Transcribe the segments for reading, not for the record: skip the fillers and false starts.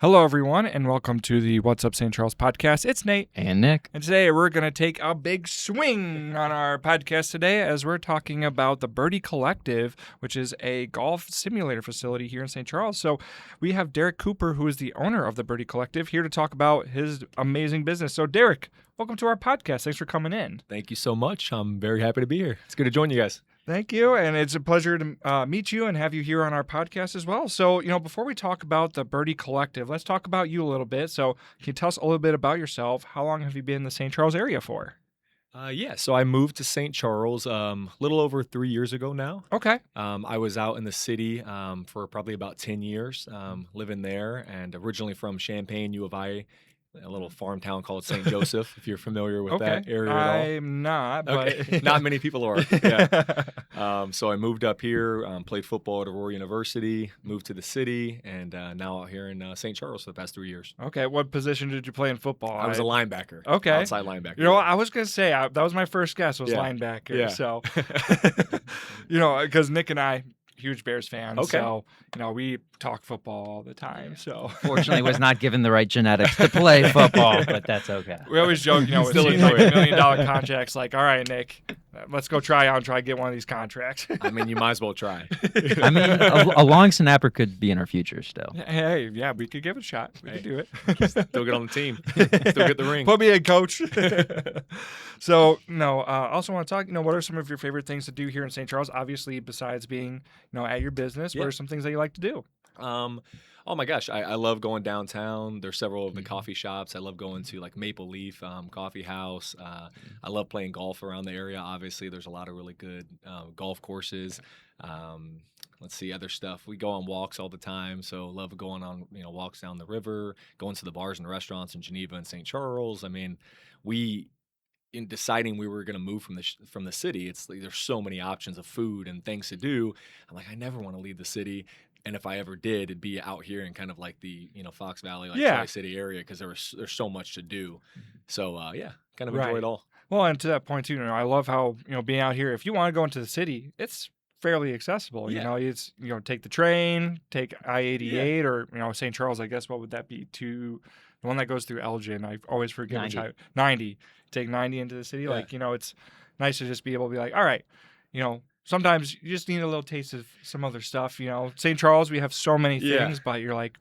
Hello, everyone, and welcome to the What's Up St. Charles podcast. It's Nate. And Nick. And today we're going to take a big swing on our podcast today as we're talking about the Birdie Collective, which is a golf simulator facility here in St. Charles. So we have Derek Cooper, who is the owner of the Birdie Collective, here to talk about his amazing business. So Derek, welcome to our podcast. Thanks for coming in. Thank you so much. I'm very happy to be here. It's good to join you guys. Thank you, and it's a pleasure to meet you and have you here on our podcast as well. So, before we talk about the Birdie Collective, let's talk about you a little bit. So, can you tell us a little bit about yourself? How long have you been in the St. Charles area for? So I moved to St. Charles a little over 3 years ago now. Okay. I was out in the city for probably about 10 years, living there, and originally from Champaign, U of I, a little farm town called St. Joseph, if you're familiar with that area at all. I'm not, but... Okay. Not many people are. Yeah. So I moved up here, played football at Aurora University, moved to the city, and now out here in St. Charles for the past 3 years. Okay. What position did you play in football? I was a linebacker. Okay. Outside linebacker. You know what? I was going to say, that was my first guess, was Yeah. linebacker. Yeah. So, because Nick and I, huge Bears fans. Okay. So, we talk football all the time. So, Fortunately, was not given the right genetics to play football, but that's okay. we always joke, it Still seems enjoy like it. $1 million contracts. Like, all right, Nick, let's go try to get one of these contracts. I mean, you might as well try. I mean, a long snapper could be in our future still. Hey, yeah, we could give it a shot. We could do it. Still get on the team. Still get the ring. Put me in, coach. So, also want to talk, what are some of your favorite things to do here in St. Charles? Obviously, besides being, at your business, what Yeah. are some things that you like to do? Oh my gosh, I love going downtown. There's several of the coffee shops. I love going to like Maple Leaf Coffee House. I love playing golf around the area. Obviously, there's a lot of really good golf courses. Let's see, other stuff. We go on walks all the time, so love going on walks down the river, going to the bars and restaurants in Geneva and St. Charles. I mean, in deciding we were going to move from the city, it's like there's so many options of food and things to do. I'm like, I never want to leave the city. And if I ever did, it'd be out here in kind of like the Fox Valley, like Yeah. Tri-City area, because there's so much to do. So kind of Right. enjoy it all. Well, and to that point, too, I love how, being out here, if you want to go into the city, it's fairly accessible. Yeah. It's, take the train, take I-88 or, St. Charles, I guess, what would that be? The one that goes through Elgin. I always forget 90. Take 90 into the city. Yeah. Like, it's nice to just be able to be like, all right, sometimes you just need a little taste of some other stuff. St. Charles, we have so many Yeah. things, but you're like,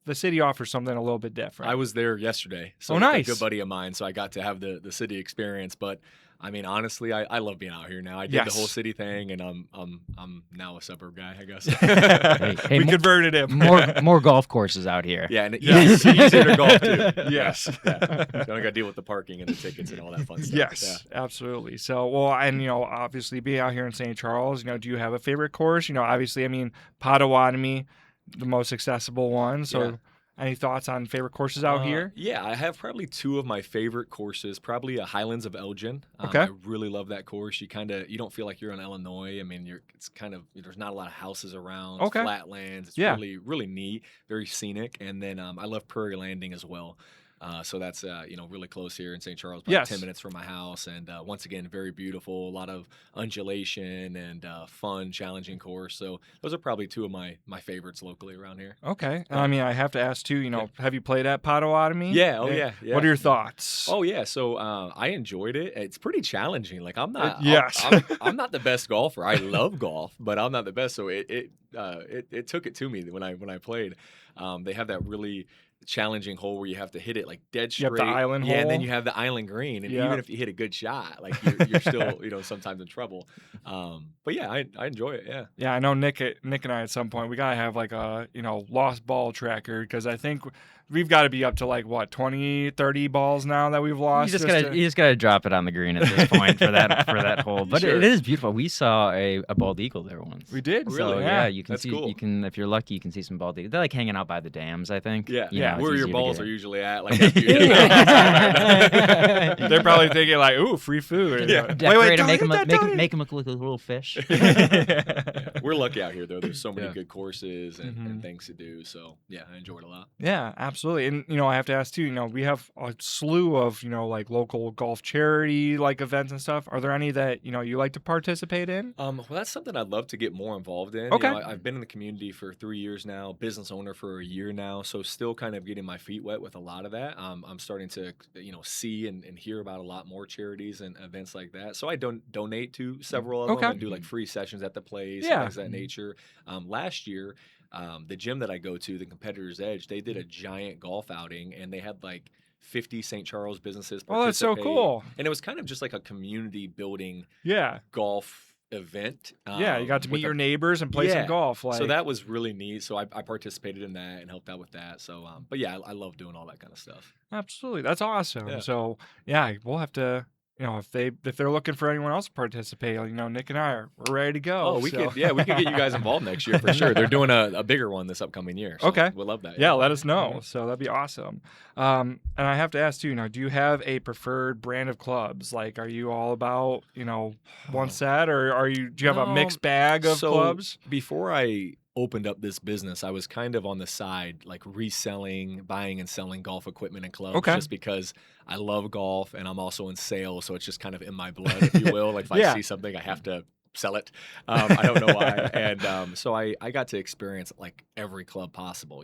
the city offers something a little bit different. I was there yesterday. So Oh, with nice. a good buddy of mine, so I got to have the city experience. But I mean, honestly, I love being out here now. I did Yes. the whole city thing, and I'm now a suburb guy, I guess. Hey, we converted him. more golf courses out here. Yeah, and Yes. easier to golf too. Yes. Yeah. You don't got to deal with the parking and the tickets and all that fun stuff. Yes, absolutely. So, well, and obviously being out here in St. Charles, do you have a favorite course? Obviously, Potawatomi, the most accessible one. So, Yeah. any thoughts on favorite courses out here? Yeah, I have probably two of my favorite courses. Probably Highlands of Elgin. Okay. I really love that course. You don't feel like you're in Illinois. I mean, it's kind of there's not a lot of houses around. Okay. Flat lands. It's Yeah. really really neat, very scenic. And then I love Prairie Landing as well. So that's really close here in St. Charles, about Yes. 10 minutes from my house, and once again very beautiful, a lot of undulation and fun, challenging course. So those are probably two of my favorites locally around here. Okay. And I have to ask too, have you played at Potawatomi? Yeah, oh yeah. What are your thoughts? Oh yeah, so I enjoyed it. It's pretty challenging. Like I'm not, yes. I'm not the best golfer. I love golf, but I'm not the best. So it took it to me when I played. They have that really challenging hole where you have to hit it like dead straight. You have the island yeah, and hole. then you have the island green, and Yeah. even if you hit a good shot, like you're still sometimes in trouble. But yeah, I enjoy it. Yeah. Yeah, I know Nick and I at some point we gotta have like a lost ball tracker, because I think we've got to be up to like what 20, 30 balls now that we've lost. You just gotta drop it on the green at this point for that hole. But Sure. it is beautiful. We saw a bald eagle there once. We did. So Really? yeah, you can That's see. cool. You can, if you're lucky, you can see some bald eagles. They're like hanging out by the dams, I think. Yeah, You know, it's Where your easier to balls get are in. usually at, like after you hit it. They're probably thinking like, "Ooh, free food." Yeah. Decorate don't make hit them that, don't hit- make them look like a little fish. We're lucky out here though. There's so many Yeah. good courses and Mhm. things to do. So yeah, I enjoy it a lot. Yeah, absolutely. And I have to ask too, we have a slew of, like local golf charity like events and stuff. Are there any that, you like to participate in? Well, that's something I'd love to get more involved in. Okay. I've been in the community for 3 years now, business owner for for a year now, so still kind of getting my feet wet with a lot of that. I'm starting to, see and hear about a lot more charities and events like that. So I don't donate to several of them Okay. and do like free sessions at the place Yeah. and things of that nature. Last year, the gym that I go to, the Competitor's Edge, they did a giant golf outing and they had like 50 St. Charles businesses Oh, that's so participate. cool. And it was kind of just like a community building Yeah. golf event. Yeah, you got to with meet your neighbors and play some Yeah. golf. Like, So that was really neat. So I participated in that and helped out with that. So, but yeah, I love doing all that kind of stuff. absolutely, that's awesome. Yeah. So yeah, we'll have to, if they're looking for anyone else to participate, Nick and we're ready to go. Oh, we so. could get you guys involved next year for sure. They're doing a bigger one this upcoming year. So Okay. we'll love that. Yeah, let us know. So that'd be awesome. And I have to ask too, do you have a preferred brand of clubs? Like, are you all about, one set, or do you have a No, mixed bag of clubs? Before I opened up this business, I was kind of on the side, like reselling, buying and selling golf equipment and clubs, Okay. just because I love golf and I'm also in sales, so it's just kind of in my blood, if you will. Like if Yeah. I see something, I have to sell it. I don't know why. And so I got to experience like every club possible,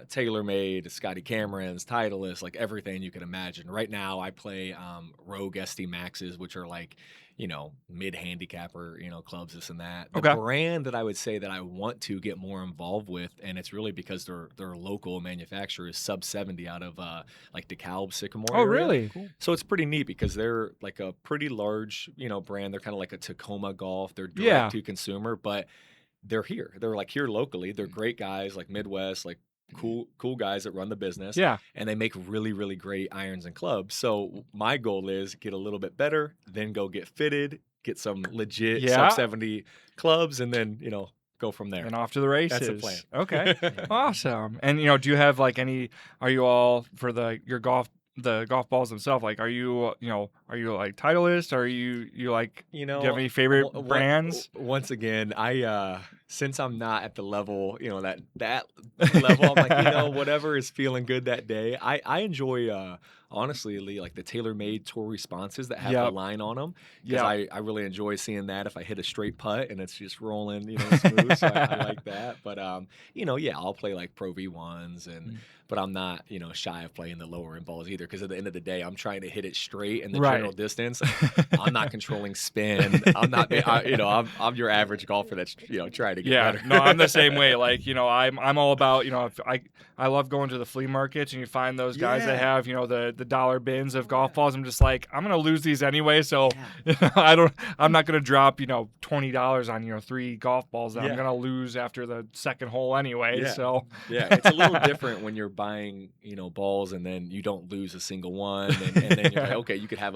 TaylorMade, Scotty Cameron's, Titleist, like everything you can imagine. Right now I play Rogue SD Maxes, which are like, mid-handicapper, clubs, this and that. The Okay. brand that I would say that I want to get more involved with, and it's really because they're local manufacturer, is Sub 70 out of like DeKalb, Sycamore Oh, area. really? Cool. So it's pretty neat because they're like a pretty large, brand. They're kind of like a Tacoma Golf. They're Yeah. direct to consumer, but they're here. They're like here locally. They're great guys, like Midwest, like cool guys that run the business. Yeah. And they make really, really great irons and clubs. So my goal is get a little bit better, then go get fitted, get some legit Yeah. Sub 70 clubs, and then, go from there. And off to the races. That's the plan. Okay. Awesome. And do you have like are you all for the golf balls themselves? Like, are you like Titleist? Are you like, do you have any favorite brands? Once again, I since I'm not at the level, that level, I'm like, whatever is feeling good that day. I enjoy honestly, Lee, like the TaylorMade tour responses that have Yep. the line on them, because Yeah. I really enjoy seeing that if I hit a straight putt and it's just rolling, smooth. So I like that. But I'll play like Pro V1s but I'm not, shy of playing the lower end balls either, because at the end of the day, I'm trying to hit it straight in the Right. general distance. I'm not controlling spin. I'm not, I'm your average golfer that's, trying to get Yeah, better. no, I'm the same way. Like, I'm all about, if I love going to the flea markets and you find those guys that Yeah. have, the dollar bins of golf balls. I'm just like, I'm gonna lose these anyway, so I'm not gonna drop, $20 on 3 golf balls that I'm Yeah. gonna lose after the second hole anyway. Yeah. So Yeah, it's a little different when you're buying, balls and then you don't lose a single one, and then you're like, okay, you could have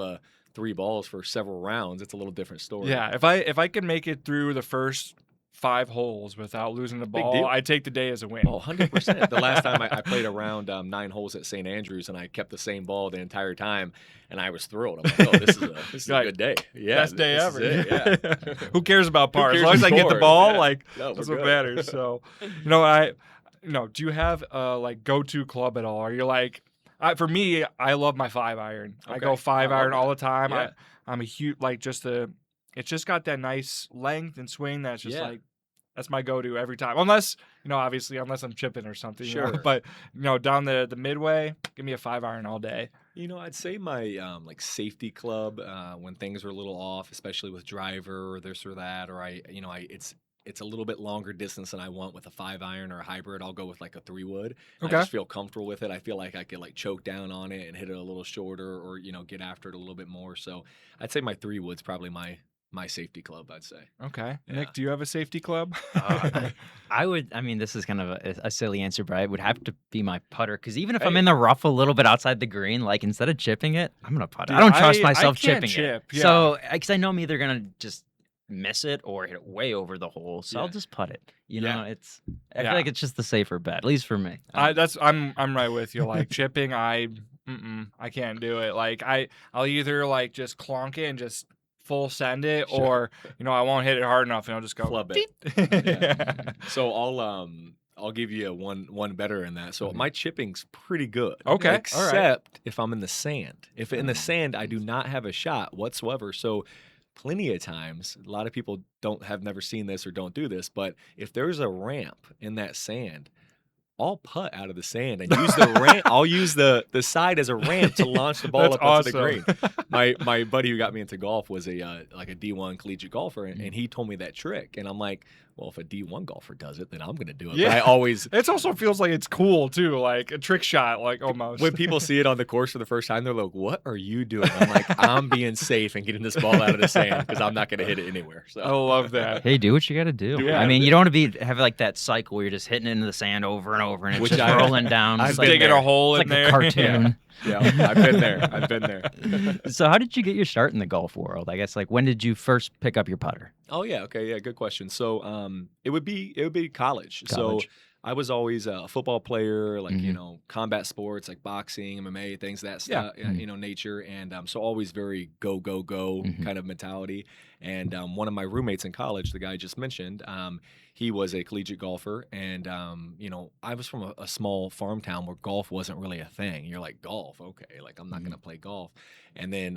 3 balls for several rounds. It's a little different story. yeah, if I can make it through the first 5 holes without losing the Big ball, deal. I take the day as a win. Oh, 100%. The last time I played around 9 holes at St. Andrews, and I kept the same ball the entire time, and I was thrilled. I'm like, oh, this is You're a good day. Yeah, Best day this ever. is it, yeah. Who cares about par? As cares long as I get the score? ball, Yeah. like No, that's we're what good. matters. So, do you have like go-to club at all? Are you like, for me, I love my 5-iron. I Okay. go 5-iron I all love the time. Yeah. I'm a huge it's just got that nice length and swing that's just Yeah. like, that's my go-to every time. Unless, obviously, unless I'm chipping or something. Sure. But, down the midway, give me a 5-iron all day. I'd say my like safety club, when things are a little off, especially with driver or this or that, or it's a little bit longer distance than I want with a 5-iron or a hybrid, I'll go with like a 3-wood. Okay. I just feel comfortable with it. I feel like I could like choke down on it and hit it a little shorter, or get after it a little bit more. So I'd say my 3-wood's probably my safety club, I'd say. Okay. Yeah. Nick, do you have a safety club? I mean, this is kind of a silly answer, but it would have to be my putter, because even if I'm Hey. in the rough a little bit outside the green, like instead of chipping it, I'm going to putt it. Dude, I don't trust I myself can't chipping chip, it. yeah. So, because I know I'm either going to just miss it or hit it way over the hole. So I'll Yeah. just putt it. I Yeah. feel like it's just the safer bet, at least for me. I'm right with you. Like chipping, I can't do it. Like I'll either like just clonk it and just full send it, Sure. or I won't hit it hard enough and I'll just go Flub it. beep. Yeah. So I'll give you one better in that. So my chipping's pretty good. Okay, all right. Except if I'm in the sand. If in the sand I do not have a shot whatsoever. So plenty of times, a lot of people have never seen this or don't do this, but if there's a ramp in that sand, I'll putt out of the sand and use the ramp. I'll use the side as a ramp to launch the ball That's up onto the awesome. green. My buddy who got me into golf was a like a D1 collegiate golfer, and he told me that trick. And I'm like, well, if a D1 golfer does it, then I'm gonna do it. Yeah. But I always It also feels like it's cool too, like a trick shot, like almost. when people see it on the course for the first time, they're like, "What are you doing?" I'm like, "I'm being safe and getting this ball out of the sand because I'm not gonna hit it anywhere." So I love that. Hey, do what you got to do. Yeah. I mean, you don't want to have like that cycle where you're just hitting into the sand over and over, and it's Which just rolling down. I've It's been like, Digging there. a hole it's in like there. a cartoon. Yeah, I've been there. I've been there. So, how did you get your start in the golf world? I guess, like, when did you first pick up your putter? Oh yeah, okay, yeah, good question. So it would be college. So College. I was always a football player, like you Mhm. know, combat sports like boxing, MMA, things of that Yeah. stuff, you know, nature, and so always very go go go Mhm. kind of mentality. And one of my roommates in college, the guy I just mentioned, he was a collegiate golfer, and you know, I was from a small farm town where golf wasn't really a thing. You're like golf, okay, like I'm not Mhm. gonna play golf. And then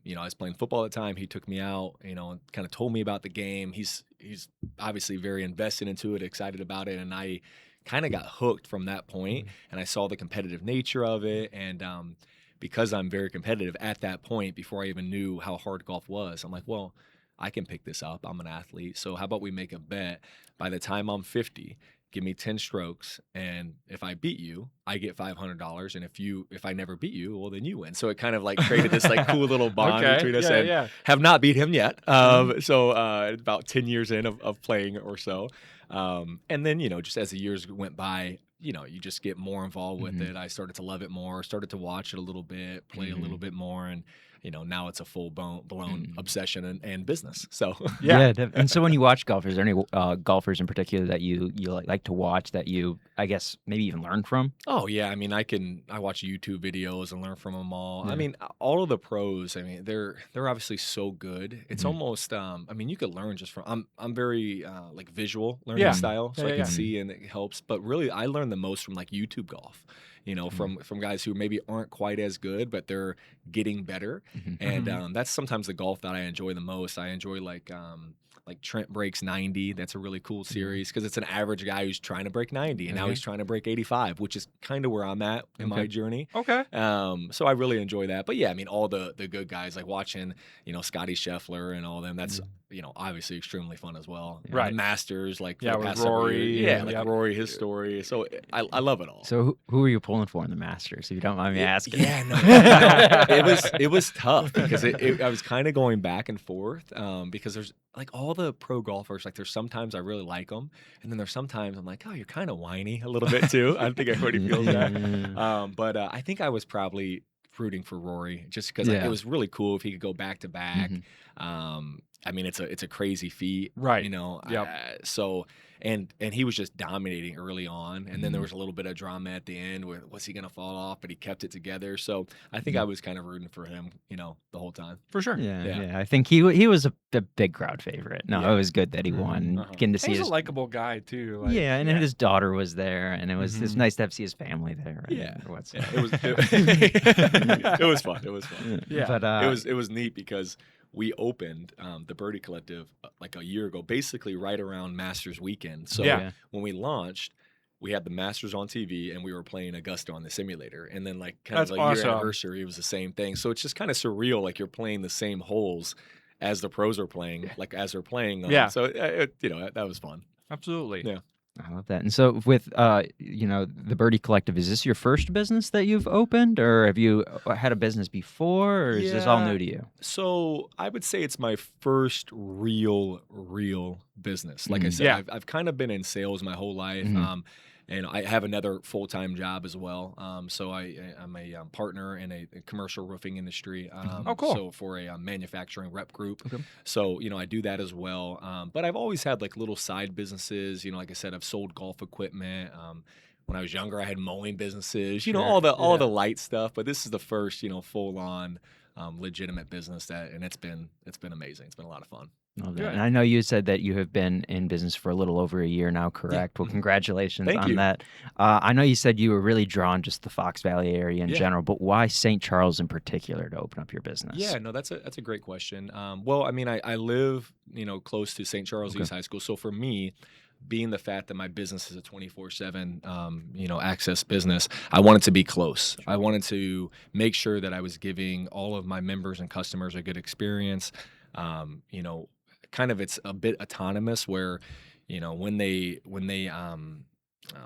you know, I was playing football at the time. He took me out, you know, and kind of told me about the game. He's obviously very invested into it, excited about it, and I kind of got hooked from that point. And I saw the competitive nature of it, and because I'm very competitive at that point, before I even knew how hard golf was, I'm like, well, I can pick this up. I'm an athlete, so how about we make a bet? By the time I'm 50, give me 10 strokes, and if I beat you, I get $500, and if I never beat you, well, then you win. So it kind of like created this like cool little bond Okay. between us, Yeah, and yeah. have not beat him yet. So about 10 years in of playing or so, and then you know, just as the years went by, you know, you just get more involved with Mhm. it. I started to love it more, started to watch it a little bit, play a little Mhm. bit more, and you know, now it's a blown Mhm. obsession and business. So Yeah. And so, when you watch golf, is there any golfers in particular that you like to watch that you, I guess, maybe even learn from? oh yeah, I mean, I watch YouTube videos and learn from them all. I Yeah. mean, all of the pros. I mean, they're obviously so good. It's Mhm. almost. I mean, you could learn just from. I'm very like visual learning Yeah. style, so Yeah, I can yeah. see and it helps. But really, I learn the most from like YouTube golf. You know, from guys who maybe aren't quite as good, but they're getting better. Mhm. And Mhm. that's sometimes the golf that I enjoy the most. I enjoy like Trent breaks 90. That's a really cool series because it's an average guy who's trying to break 90, and now Okay. he's trying to break 85, which is kind of where I'm at in my Okay. journey. Okay. So I really enjoy that. But yeah, I mean, all the good guys, like watching, you know, Scotty Scheffler and all them. That's you know, obviously extremely fun as well. Yeah. Right. The Masters, like for Yeah, the with past several Rory years. Yeah, and- like yep. Rory, his story. So I love it all. So, who are you pulling for in the Masters? If you don't mind me asking. Yeah, no, it was tough because I was kind of going back and forth because there's like all the pro golfers. Like there's sometimes I really like them, and then there's sometimes I'm like, oh, you're kind of whiny a little bit too. I think everybody feels that. But I think I was probably rooting for Rory just because Yeah. it was really cool if he could go back to back. Mhm. I mean, it's a crazy feat, Right. You know. Yep. So and he was just dominating early on, and then there Mhm. was a little bit of drama at the end where was he going to fall off, but he kept it together. So I think Mhm. I was kind of rooting for him, you know, the whole time. For sure. Yeah, Yeah. yeah. I think he was a big crowd favorite. No, Yeah. it was good that he won. Uh-huh. Getting to see He's his a likable guy too. Like, yeah, and then his daughter was there, and it was Mhm. nice to see his family there. And Yeah. whatsoever. It was it was fun. It was fun. Yeah. But It was neat because we opened the Birdie Collective like a year ago, basically right around Masters weekend. So Yeah. when we launched, we had the Masters on TV and we were playing Augusta on the simulator. And then like kind That's of a awesome. year anniversary, it was the same thing. So it's just kind of surreal, like you're playing the same holes as the pros are playing, like as they're playing them. Yeah. So you know, that was fun. Absolutely. Yeah. I love that. And so with you know, the Birdie Collective, is this your first business that you've opened, or have you had a business before, or is this all Yeah. new to you? So I would say it's my first real business. Like I Mhm. said, Yeah. I've kind of been in sales my whole life. Mhm. And I have another full-time job as well. So I'm a partner in a commercial roofing industry. Oh, cool. So for a manufacturing rep group. Okay. So, you know, I do that as well. But I've always had like little side businesses. You know, like I said, I've sold golf equipment. When I was younger, I had mowing businesses. You know, Sure. all the light stuff. But this is the first, you know, full-on legitimate business and it's been amazing. It's been a lot of fun. Love that. Good. And I know you said that you have been in business for a little over a year now, correct? Well, congratulations Thank on you. that. I know you said you were really drawn just the Fox Valley area in Yeah. general, but why St. Charles in particular to open up your business? Yeah, no, that's a great question. Well, I mean, I live, close to St. Charles Okay. East High School. So for me, being the fact that my business is a 24/7, access business, I wanted to be close. I wanted to make sure that I was giving all of my members and customers a good experience. Kind of it's a bit autonomous where, when they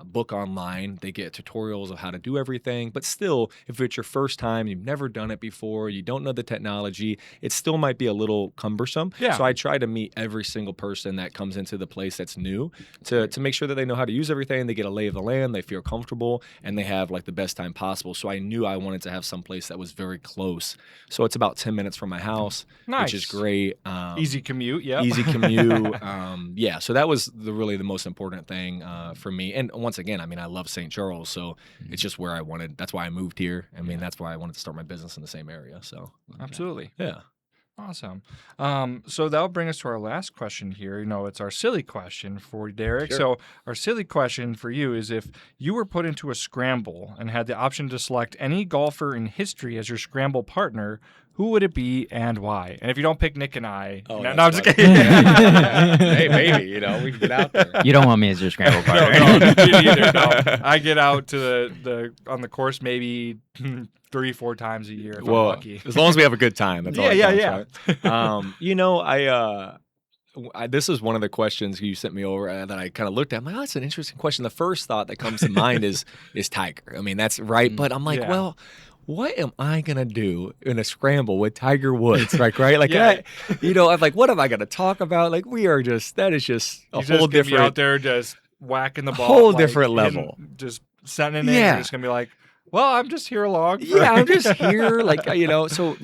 book online, they get tutorials of how to do everything. But still, if it's your first time, you've never done it before, you don't know the technology, it still might be a little cumbersome. Yeah. So I try to meet every single person that comes into the place that's new to make sure that they know how to use everything, they get a lay of the land, they feel comfortable, and they have like the best time possible. So I knew I wanted to have some place that was very close. So it's about 10 minutes from my house, which is Nice. great. Easy commute. Yep. Easy commute. Yeah, so that was really the most important thing for me. And once again, I mean, I love St. Charles, so it's just where I wanted. That's why I moved here. I mean, that's why I wanted to start my business in the same area. So Absolutely. yeah. Awesome. So that'll bring us to our last question here. It's our silly question for Derek. Sure. So our silly question for you is, if you were put into a scramble and had the option to select any golfer in history as your scramble partner, who would it be and why? And if you don't pick Nick and I, Oh, no, that's I'm just funny. kidding. Yeah. Hey, maybe we can get out there. You don't want me as your scramble No, partner. me neither. No, I get out to the on the course maybe 3-4 times a year if I'm lucky. As long as we have a good time, that's all. Yeah, that counts, right? This is one of the questions you sent me over that I kind of looked at. I'm like, oh, that's an interesting question. The first thought that comes to mind is Tiger. I mean, that's right. But I'm like, Yeah. well, what am I gonna do in a scramble with Tiger Woods? Like, right? Like, Yeah. I'm like, what am I gonna talk about? Like, that is just a He's whole just gonna be different. out there just whacking the ball, whole different hitting- level. just sending it in. Yeah. You're just gonna be like, well, I'm just here along. for-" Yeah, I'm just here, like, so,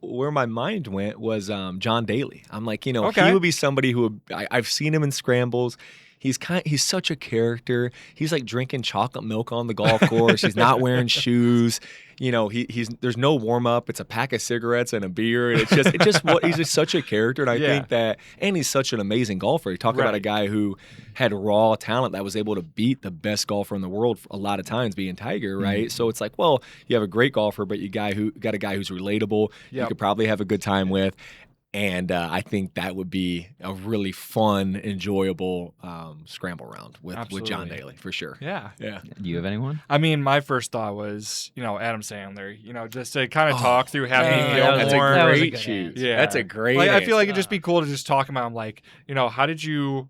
where my mind went was John Daly. I'm like, Okay. he would be somebody who I've seen him in scrambles. He's such a character. He's like drinking chocolate milk on the golf course. He's not wearing shoes. He's there's no warm up. It's a pack of cigarettes and a beer. And he's just such a character. And I Yeah. think that, and he's such an amazing golfer. You talk about a Right. guy who had raw talent that was able to beat the best golfer in the world a lot of times, being Tiger, right? So it's like, well, you have a great golfer, but you got a guy who's relatable. You Yep. could probably have a good time with. And I think that would be a really fun, enjoyable scramble round with John Absolutely. Daly for sure. Yeah. Yeah. Do you have anyone? I mean, my first thought was, Adam Sandler. Just to kind of talk through Happy man, Gilmore. That's a That was a great good choose. answer. Yeah. That's a great. Like, I feel like answer. it'd just be cool to just talk about. I'm like, how'd you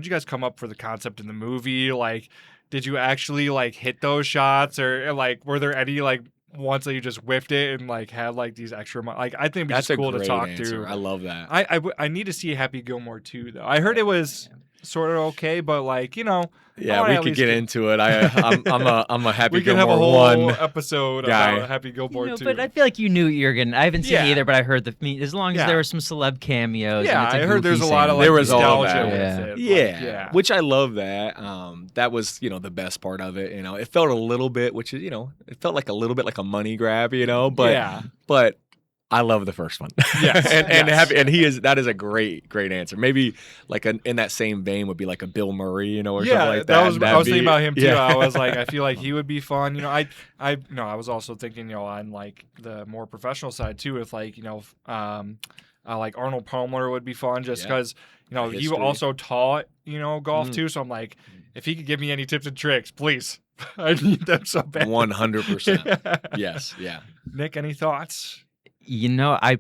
guys come up for the concept in the movie? Like, did you actually like hit those shots, or like were there any like ones that you just whiffed it and like had like these extra like, I think it'd be That's just a cool to great talk answer. through. I love that. I need to see Happy Gilmore too, though. I heard it was sort of okay, but like, Yeah, wanna we at could least get get- into it. I'm a Happy we could have a Gilmore whole one. episode guy. about Happy Gilmore too. But I feel like you knew what you were getting. I haven't seen Yeah. it either, but I heard the as long as Yeah. there were some celeb cameos. Yeah, and it's a I heard there's a goofy lot of Sandler. like There was all nostalgia that. with Yeah. it. Like, Yeah, which I love that. That was, the best part of it. It felt a little bit, which is, it felt like a little bit like a money grab, but yeah. but I love the first one. Yes, and yes. that is a great answer. Maybe like in that same vein would be like a Bill Murray, or Yeah, something like that. I was thinking about him too. Yeah. I was like, I feel like he would be fun. I was also thinking, on like the more professional side too, with like, like Arnold Palmer would be fun just Yeah. because, he History. also taught, golf Mm. too. So I'm like, if he could give me any tips and tricks, please. I need them so bad. 100%. Yes, yeah. Nick, any thoughts? I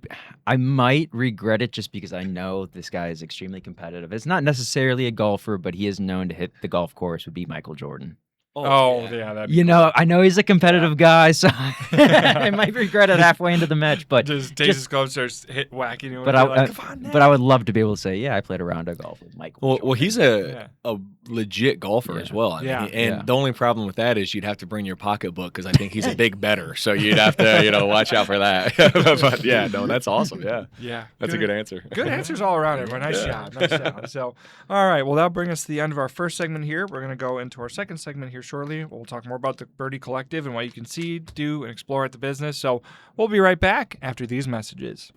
might regret it just because I know this guy is extremely competitive. It's not necessarily a golfer, but he is known to hit the golf course. Would be Michael Jordan. Oh, yeah. That'd be I know he's a competitive guy, so I might regret it halfway into the match. But just takes his glove, starts whacking you. but and I, you're like, come on, Nick. but I would love to be able to say, yeah, I played a round of golf with Michael. Well, Jordan. he's Yeah. a legit golfer as well. I mean, Yeah. and the only problem with that is you'd have to bring your pocketbook because I think he's a big bettor. So you'd have to, watch out for that. But yeah, no, that's awesome. Yeah, Yeah. that's a good answer. Good answers all around, everyone. Nice job. Nice job. So, all right. Well, that'll bring us to the end of our first segment here. We're going to go into our second segment here shortly. We'll talk more about the Birdie Collective and what you can see, do, and explore at the business. So, we'll be right back after these messages.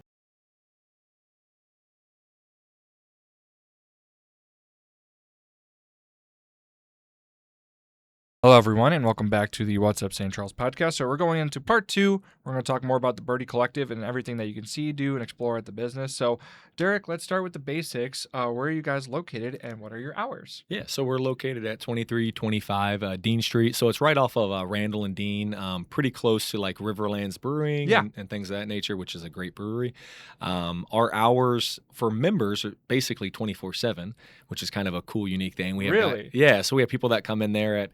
Hello, everyone, and welcome back to the What's Up St. Charles podcast. So we're going into part 2. We're going to talk more about the Birdie Collective and everything that you can see, do, and explore at the business. So, Derek, let's start with the basics. Where are you guys located, and what are your hours? Yeah, so we're located at 2325 Dean Street. So it's right off of Randall and Dean, pretty close to like Riverlands Brewing Yeah. and things of that nature, which is a great brewery. Our hours for members are basically 24/7, which is kind of a cool, unique thing. We have Really? yeah, so we have people that come in there at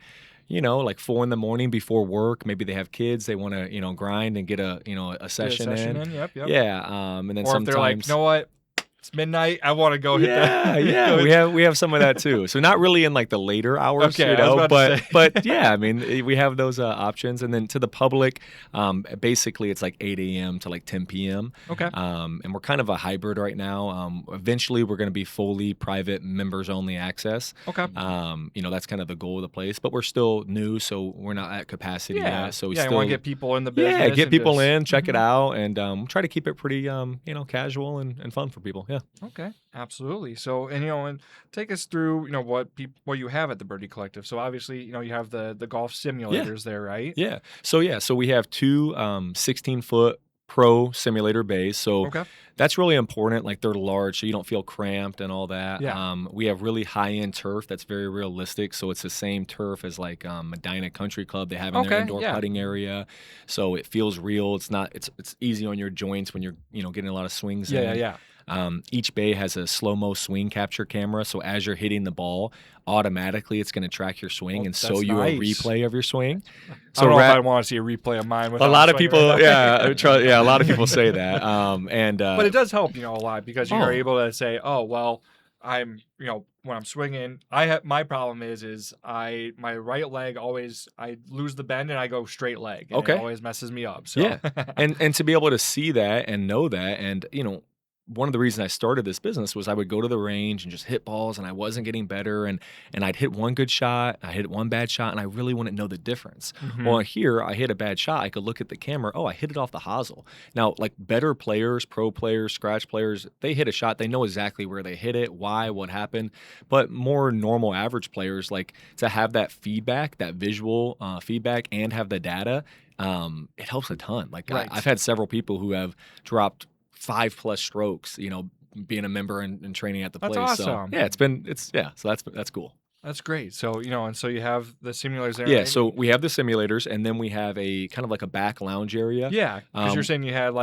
like 4 a.m. before work. Maybe they have kids. They want to, grind and get a session, in. Yep. Yeah. And then Or if sometimes they're like, you know what? It's midnight. I want to go hit that. Yeah, we have some of that too. So not really in like the later hours, Okay, I was about to say. but yeah, I mean we have those options, and then to the public, basically it's like 8 a.m. to like 10 p.m. Okay. And we're kind of a hybrid right now. Eventually we're going to be fully private, members only access. Okay. That's kind of the goal of the place, but we're still new, so we're not at capacity Yeah. yet. So we you still want to get people in the business. get and people just- in, check it Mhm. out, and try to keep it pretty casual and fun for people. Yeah. Okay, absolutely. So, and take us through, what you have at the Birdie Collective. So, obviously, you have the golf simulators there, right? Yeah. So we have two 16-foot pro simulator bays. So Okay. that's really important. Like they're large, so you don't feel cramped and all that. Yeah. We have really high-end turf that's very realistic. So it's the same turf as like Medina Country Club. They have in their Okay, indoor yeah. putting area. So it feels real. It's not. It's easy on your joints when you're getting a lot of swings in. Yeah. Each bay has a slow-mo swing capture camera, so as you're hitting the ball, automatically it's going to track your swing Oh, and that's show you a nice. replay of your swing. I don't know if I want to see a replay of mine. a without lot of swinging people, right now. a lot of people say that. But it does help, a lot because you're Oh. able to say, oh, well, I'm, when I'm swinging, my problem is my right leg I lose the bend and I go straight leg. And Okay. It always messes me up. So. Yeah. and to be able to see that and know that, and one of the reasons I started this business was I would go to the range and just hit balls, and I wasn't getting better, and I'd hit one good shot, I hit one bad shot, and I really wouldn't know the difference. Mhm. Well, here I hit a bad shot, I could look at the camera, oh, I hit it off the hosel. Now, like better players, pro players, scratch players, they hit a shot, they know exactly where they hit it, why, what happened. But more normal average players, like to have that feedback, that visual feedback, and have the data, it helps a ton. Like Right. I've had several people who have dropped 5+ strokes, being a member and training at the That's place. So awesome. yeah, so that's cool. That's great. So, and so you have the simulators there. Yeah, right? so we have the simulators, and then we have a kind of like a back lounge area. Yeah, because you're Um, saying you had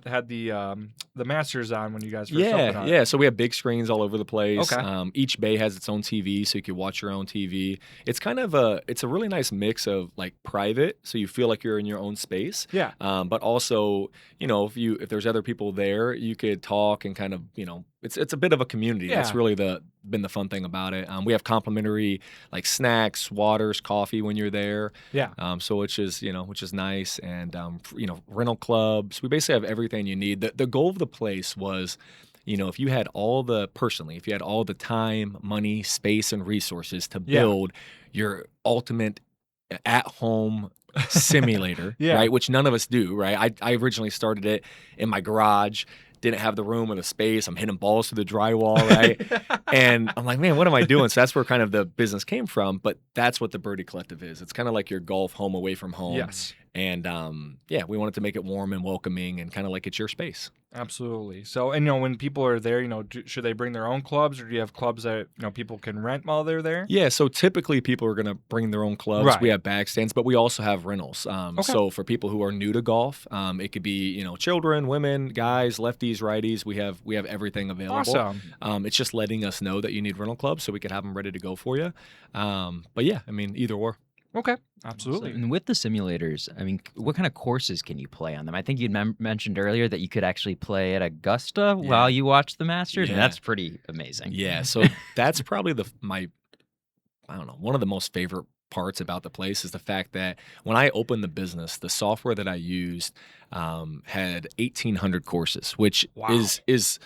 had the Masters on when you guys first opened on. Yeah. So we have big screens all over the place. Okay. Each bay has its own TV, so you can watch your own TV. It's kind of it's a really nice mix of like private, so you feel like you're in your own space. Yeah. But also, if there's other people there, you could talk and kind of, it's a bit of a community. That's Yeah. really been the fun thing about it. We have complimentary like snacks, waters, coffee when you're there. Yeah. So which is nice, and rental clubs. We basically have everything you need. The goal of the place was, if you had all the time, money, space, and resources to Yeah. build your ultimate at-home simulator, Yeah. right? Which none of us do, right? I originally started it in my garage. Didn't have the room or the space. I'm hitting balls through the drywall, right? And I'm like, man, what am I doing? So that's where kind of the business came from. But that's what the Birdie Collective is. It's kind of like your golf home away from home. Yes. And we wanted to make it warm and welcoming and kind of like it's your space. Absolutely. So, and when people are there, should they bring their own clubs, or do you have clubs that people can rent while they're there? Yeah, so typically people are going to bring their own clubs. Right. We have bag stands, but we also have rentals. So for people who are new to golf, it could be children, women, guys, lefties, righties. We have everything available. Awesome. It's just letting us know that you need rental clubs so we could have them ready to go for you. But yeah, I mean either or. Okay. Absolutely. And with the simulators, I mean, what kind of courses can you play on them? I think you mentioned earlier that you could actually play at Augusta while you watch the Masters, and Yeah. that's pretty amazing. Yeah, so that's probably one of the most favorite parts about the place is the fact that when I opened the business, the software that I used had 1,800 courses, which Wow. is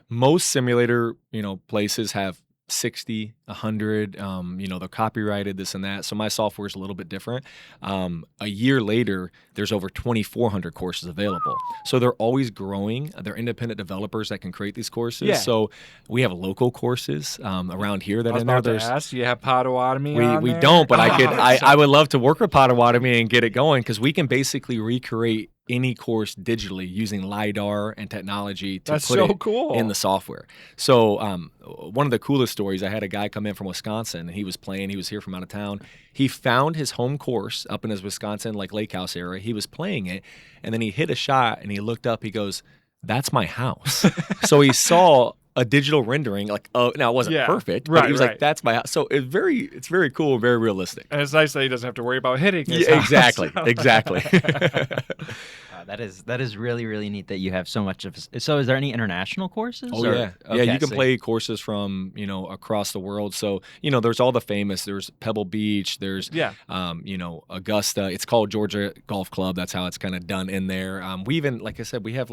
most simulator places have 60, 100. They're copyrighted, this and that. So my software is a little bit different. A year later, there's over 2,400 courses available. So they're always growing. They're independent developers that can create these courses. Yeah. So we have local courses around here that I was in there. about to ask, do you have Potawatomi on We there? don't, but Oh, I would love to work with Potawatomi and get it going, because we can basically recreate any course digitally using LiDAR and technology to That's put so it cool. in the software. So one of the coolest stories, I had a guy come in from Wisconsin, and he was playing. He was here from out of town. He found his home course up in his Wisconsin, like Lake House area. He was playing it, and then he hit a shot, and he looked up. He goes, "That's my house." So he saw a digital rendering, like, now it wasn't perfect, but he was like, "That's my house." So it's very cool, very realistic. And it's nice that he doesn't have to worry about hitting his Yeah, house. exactly. That is really, really neat that you have so much of. So is there any international courses? Oh, or- yeah. Okay, You can so- play courses from, across the world. So, there's all the famous. There's Pebble Beach. There's, Augusta. It's called Georgia Golf Club. That's how it's kind of done in there. We even, like I said, we have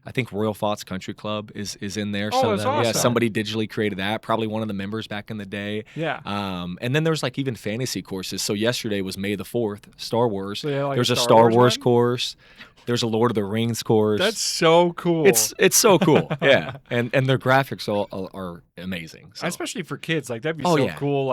I think Royal Fox Country Club is in there. Oh, So that's yeah, awesome. somebody digitally created that. Probably one of the members back in the day. Yeah. And then there's even fantasy courses. So yesterday was May the 4th, Star Wars. So, yeah, like there's a a Star Star Wars Wars one? course. There's a Lord of the Rings course. That's so cool. It's so cool. Yeah. And their graphics are amazing. So. Especially for kids, that'd be Oh, so yeah. cool.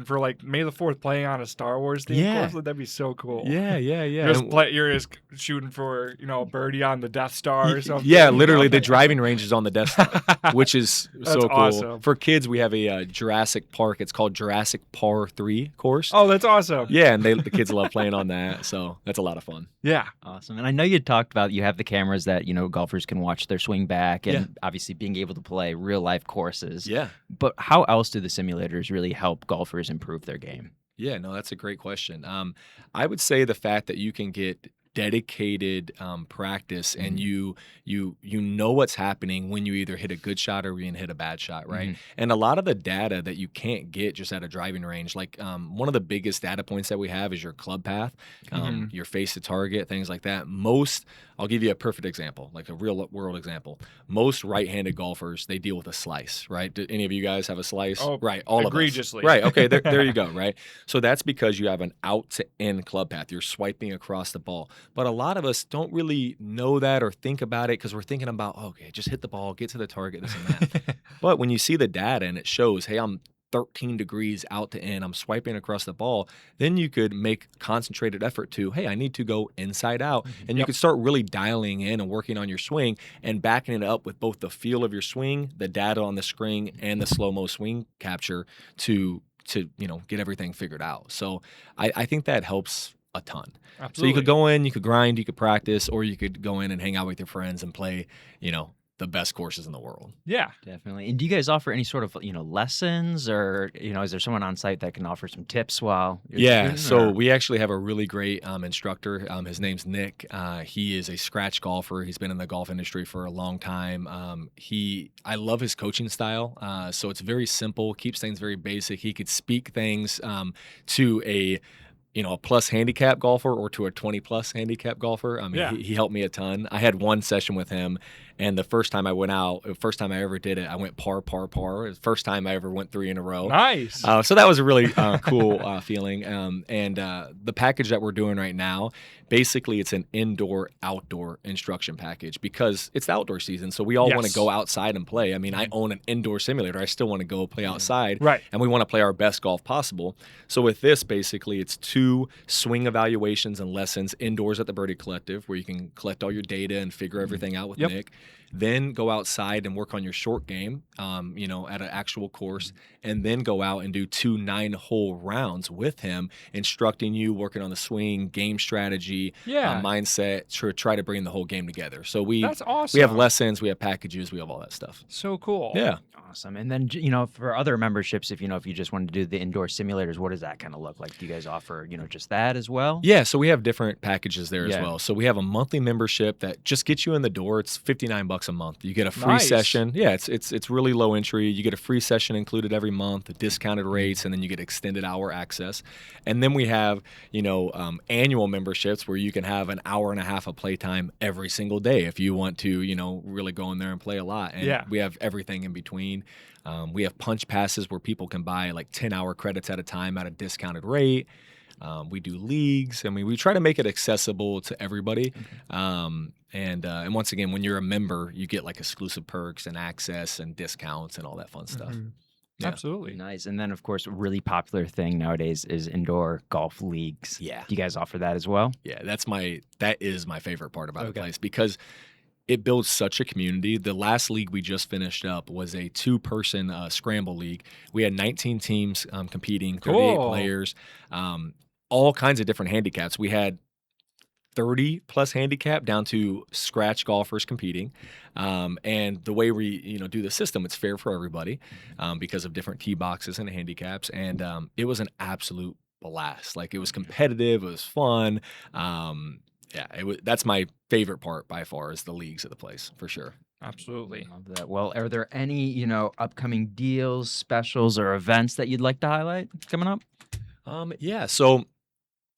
For May the 4th playing on a Star Wars theme Yeah. course, that'd be so cool. Yeah. You're just shooting for a birdie on the Death Star or something. Yeah, literally the driving range is on the Death Star, which is so cool. awesome. For kids, we have a Jurassic Park. It's called Jurassic Par 3 course. Oh, that's awesome. Yeah, and the kids love playing on that, so that's a lot of fun. Yeah. Awesome. And I know you talked about you have the cameras that, golfers can watch their swing back and Yeah. obviously being able to play real life courses. Yeah. But how else do the simulators really help golfers improve their game? Yeah, no, that's a great question. I would say the fact that you can get dedicated practice and you know what's happening when you either hit a good shot or you hit a bad shot, right? And a lot of the data that you can't get just at a driving range, one of the biggest data points that we have is your club path, your face to target, things like that. I'll give you a perfect example, like a real world example. Most right-handed golfers, they deal with a slice, right? Do any of you guys have a slice? Oh, right, all egregiously. of us. Right, okay, there you go, right? So that's because you have an out-to-in club path. You're swiping across the ball. But a lot of us don't really know that or think about it because we're thinking about, okay, just hit the ball, get to the target, this and that. But when you see the data and it shows, hey, I'm 13 degrees out to in, I'm swiping across the ball, then you could make concentrated effort to, hey, I need to go inside out. And you could start really dialing in and working on your swing and backing it up with both the feel of your swing, the data on the screen, and the slow-mo swing capture to get everything figured out. So I think that helps a ton. Absolutely. So you could go in, you could grind, you could practice, or you could go in and hang out with your friends and play, the best courses in the world. Yeah. Definitely. And do you guys offer any sort of, lessons or, is there someone on site that can offer some tips while you're Yeah, shooting, so or- we actually have a really great instructor. His name's Nick. He is a scratch golfer. He's been in the golf industry for a long time. I love his coaching style. So it's very simple, keeps things very basic. He could speak things to a plus handicap golfer or to a 20 plus handicap golfer. I mean, Yeah. he helped me a ton. I had one session with him, and the first time I went out, the first time I ever did it, I went par, par, par. It was the first time I ever went 3 in a row. Nice. So that was a really cool feeling. And the package that we're doing right now, basically it's an indoor-outdoor instruction package because it's the outdoor season. So we all want to Yes. go outside and play. I mean, I own an indoor simulator. I still want to go play outside. Right. And we want to play our best golf possible. So with this, basically, it's 2 swing evaluations and lessons indoors at the Birdie Collective where you can collect all your data and figure everything out with Yep. Nick. Then go outside and work on your short game, at an actual course, and then go out and do 2 9-hole rounds with him, instructing you, working on the swing, game strategy, Yeah. mindset, to try to bring the whole game together. So That's awesome. we have lessons, we have packages, we have all that stuff. So cool. Yeah. Awesome. And then, for other memberships, if you just wanted to do the indoor simulators, what does that kind of look like? Do you guys offer, just that as well? Yeah, so we have different packages there as Yeah. well. So we have a monthly membership that just gets you in the door. It's $59 $29 a month. You get a free Nice. session. Yeah, it's really low entry. You get a free session included every month, discounted rates, and then you get extended hour access. And then we have, annual memberships where you can have an hour and a half of playtime every single day if you want to, really go in there and play a lot. And Yeah. we have everything in between. We have punch passes where people can buy like 10-hour credits at a time at a discounted rate. We do leagues. I mean, we try to make it accessible to everybody. And once again, when you're a member, you get like exclusive perks and access and discounts and all that fun stuff. Mhm. Yeah. Absolutely. Nice. And then, of course, a really popular thing nowadays is indoor golf leagues. Yeah. Do you guys offer that as well? Yeah, that is my favorite part about the Okay. place because it builds such a community. The last league we just finished up was a 2-person scramble league. We had 19 teams competing, 38 Cool. players, all kinds of different handicaps. We had 30 plus handicap down to scratch golfers competing. And the way we, do the system, it's fair for everybody because of different tee boxes and handicaps. And it was an absolute blast. Like, it was competitive. It was fun. That's my favorite part by far is the leagues at the place for sure. Absolutely. Love that. Well, are there any, upcoming deals, specials, or events that you'd like to highlight coming up? So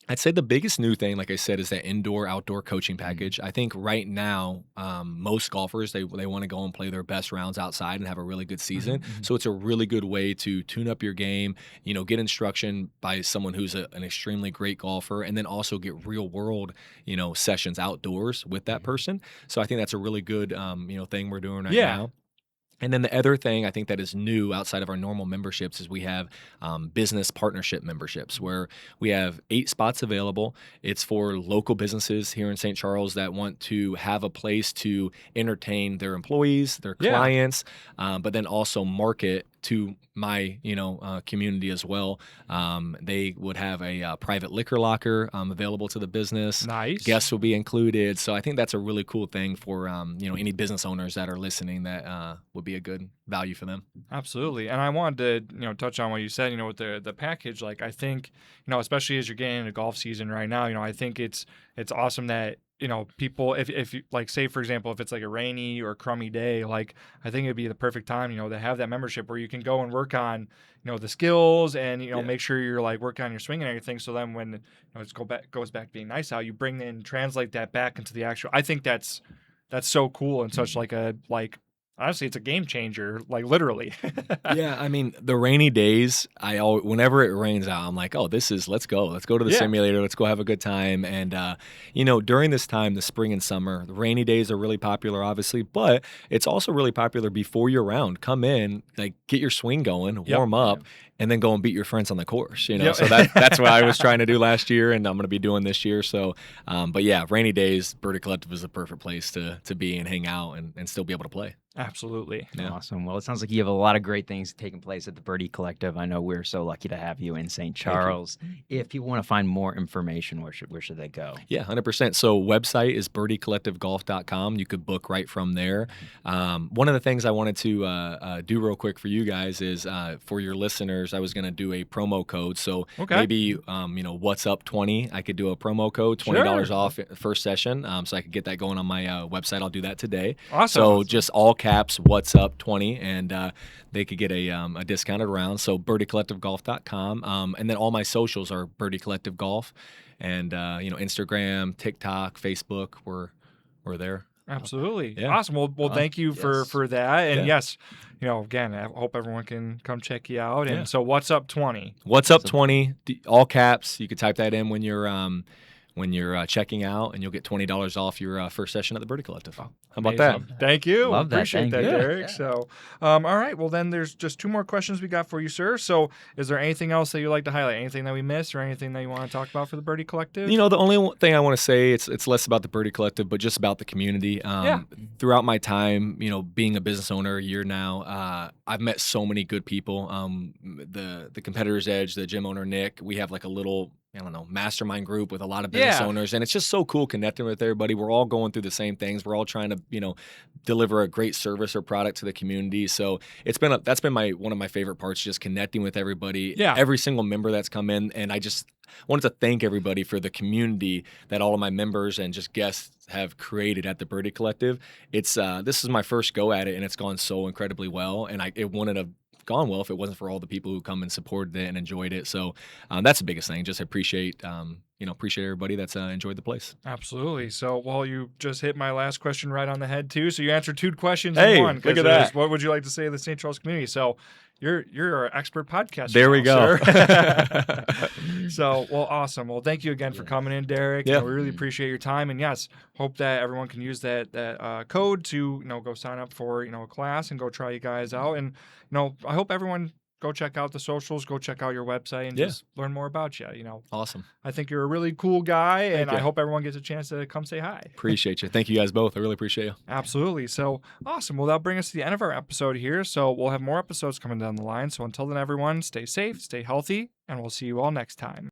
I'd say the biggest new thing, like I said, is that indoor-outdoor coaching package. I think right now, most golfers, they want to go and play their best rounds outside and have a really good season. So it's a really good way to tune up your game, get instruction by someone who's an extremely great golfer, and then also get real-world, sessions outdoors with that person. So I think that's a really good, thing we're doing right now. And then the other thing I think that is new outside of our normal memberships is we have business partnership memberships where we have 8 spots available. It's for local businesses here in St. Charles that want to have a place to entertain their employees, their clients, but then also market to my community as well. They would have a private liquor locker available to the business. Nice. Guests will be included. So I think that's a really cool thing for any business owners that are listening that would be a good value for them. Absolutely. And I wanted to, touch on what you said, with the package. Like, I think, especially as you're getting into golf season right now, I think it's awesome that, people, if you, like, say, for example, if it's like a rainy or crummy day, like, I think it'd be the perfect time, to have that membership where you can go and work on, the skills and, make sure you're like working on your swing and everything. So then when, it goes back to being nice out, you bring in, translate that back into the actual, I think that's so cool and such honestly, it's a game changer, like literally. Yeah, I mean, the rainy days, whenever it rains out, I'm like, oh, let's go to the simulator, let's go have a good time. And, during this time, the spring and summer, the rainy days are really popular, obviously, but it's also really popular before you're around. Come in, like, get your swing going, warm up, and then go and beat your friends on the course, So that's what I was trying to do last year, and I'm going to be doing this year. So, but yeah, rainy days, Birdie Collective is the perfect place to be and hang out and still be able to play. Absolutely. Yeah. Awesome. Well, it sounds like you have a lot of great things taking place at the Birdie Collective. I know we're so lucky to have you in St. Charles. If people want to find more information, where should they go? Yeah, 100%. So website is birdiecollectivegolf.com. You could book right from there. One of the things I wanted to do real quick for you guys is for your listeners, I was going to do a promo code. So maybe, what's up 20, I could do a promo code, $20 off first session. So I could get that going on my website. I'll do that today. Awesome. So just all caps, what's up 20, and they could get a discounted round. So birdiecollectivegolf.com. And then all my socials are Birdie Collective Golf, and Instagram, TikTok, Facebook. We're there. Absolutely. Yeah. Awesome. Well, thank you for that. And Yeah. Again, I hope everyone can come check you out. And so what's up 20? What's up 20, all caps. You could type that in when you're checking out, and you'll get $20 off your first session at the Birdie Collective. How about that? Thank you. Love that. Appreciate Thank that, you. Derek. Yeah. So, all right. Well, then there's just 2 more questions we got for you, sir. So, is there anything else that you'd like to highlight? Anything that we missed, or anything that you want to talk about for the Birdie Collective? The only thing I want to say, it's less about the Birdie Collective, but just about the community. Throughout my time, being a business owner a year now, I've met so many good people. The Competitor's Edge, the gym owner, Nick, we have like a little I don't know, mastermind group with a lot of business Yeah. owners. And it's just so cool connecting with everybody. We're all going through the same things. We're all trying to, deliver a great service or product to the community. So that's been one of my favorite parts, just connecting with everybody, Yeah. every single member that's come in. And I just wanted to thank everybody for the community that all of my members and just guests have created at the Birdie Collective. It's this is my first go at it, and it's gone so incredibly well. And it wouldn't have gone well if it wasn't for all the people who come and supported it and enjoyed it. So that's the biggest thing. Just appreciate everybody that's enjoyed the place. Absolutely. So, well, you just hit my last question right on the head too. So you answered 2 questions Hey, in one. look at 'cause that. What would you like to say to the St. Charles community? So you're an expert podcaster. There we now, go. sir. So, well, awesome. Well, thank you again for coming in, Derek. Yeah. We really appreciate your time. And yes, hope that everyone can use that code to go sign up for a class and go try you guys out. And I hope everyone go check out the socials, go check out your website, and just learn more about you. Awesome. I think you're a really cool guy, and you. I hope everyone gets a chance to come say hi. Appreciate you. Thank you guys both. I really appreciate you. Absolutely. So awesome. Well, that'll bring us to the end of our episode here. So we'll have more episodes coming down the line. So until then, everyone, stay safe, stay healthy, and we'll see you all next time.